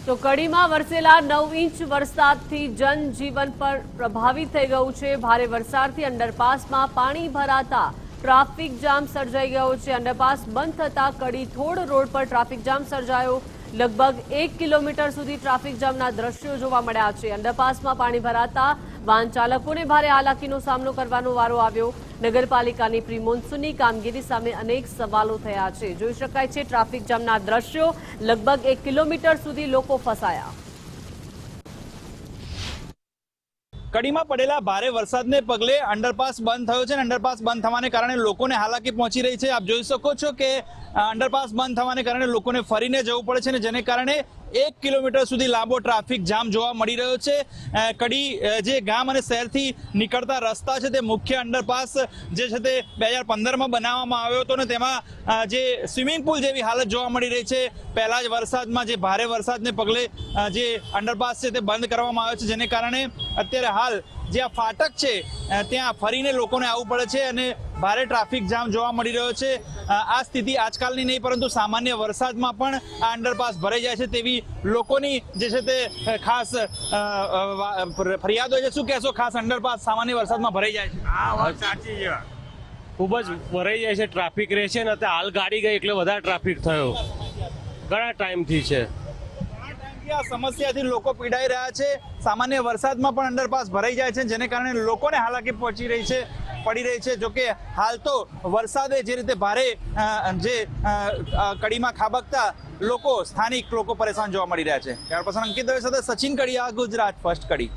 તો કડીમાં વરસેલા 9 ઇંચ વરસાદથી જનજીવન પર પ્રભાવિત થઈ ગયું છે। ભારે વરસાદથી અંડરપાસમાં પાણી ભરાતા ટ્રાફિક જામ સર્જાઈ ગયો છે। અંડરપાસ બંધ થતા કડી થોડ રોડ પર ટ્રાફિક જામ સર્જાયો। લગભગ 1 કિલોમીટર સુધી ટ્રાફિક જામના દ્રશ્યો જોવા મળ્યા છે। અંડરપાસમાં પાણી ભરાતા વાહન ચાલકોને ભારે હાલાકીનો સામનો કરવાનો વારો આવ્યો। નગરપાલિકાની પ્રી મોન્સૂનની કામગીરી સામે અનેક સવાલો થયા છે। જોઈ શકાય છે ટ્રાફિક જામના દ્રશ્યો। લગભગ 1 કિલોમીટર સુધી લોકો ફસાયા। કડીમાં પડેલા ભારે વરસાદને પગલે અંડરપાસ બંધ થયો છે અને અંડરપાસ બંધ થવાને કારણે લોકોને હાલાકી પહોંચી રહી છે। આપ જોઈ શકો છો કે અંડરપાસ બંધ થવાને કારણે લોકોને ફરીને જવું પડે છે અને જેને કારણે 1 કિલોમીટર સુધી લાંબો ટ્રાફિક જામ જોવા મળી રહ્યો છે। કડી જે ગામ અને શહેરથી નીકળતા રસ્તા છે તે મુખ્ય અંડરપાસ જે છે તે 2015માં બનાવવામાં આવ્યો હતો અને તેમાં જે સ્વિમિંગ પુલ જેવી હાલત જોવા મળી રહી છે। પહેલા જ વરસાદમાં જે ભારે વરસાદને પગલે જે અંડરપાસ છે તે બંધ કરવામાં આવ્યો છે, જેને કારણે અત્યારે હાલ જે આ ફાટક છે ત્યાં ફરીને લોકોને આવવું પડે છે અને ભારે ટ્રાફિક જામ જોવા મળી રહ્યો છે। આ સ્થિતિ આજકાલની નહીં પરંતુ સામાન્ય વરસાદમાં પણ આ અંડરપાસ ભરાઈ જાય છે તેવી લોકોની જે છે તે ખાસ ફરિયાદો છે। શું કહેશો? ખાસ અંડરપાસ સામાન્ય વરસાદમાં ભરાઈ જાય છે? આ વાત સાચી છે, ખૂબ જ ભરાઈ જાય છે, ટ્રાફિક રહે છે ને અત્યારે હાલ ગાડી ગઈ એટલે વધારે ટ્રાફિક થયો ઘણા ટાઈમથી છે। આ સમસ્યાથી લોકો પીડાઈ રહ્યા છે। સામાન્ય વરસાદમાં પણ અંડરપાસ ભરાઈ જાય છે, જેને કારણે લોકોને હાલાકી પડી રહી છે। જોકે હાલ તો વરસાદે જે રીતે ભારે જે કડીમાં ખાબકતા સ્થાનિક લોકો પરેશાન જોવા મળી રહ્યા છે। ત્યાર પછી અંકિત દવે સાથે સચિન કડિયા, ગુજરાત ફર્સ્ટ કડી।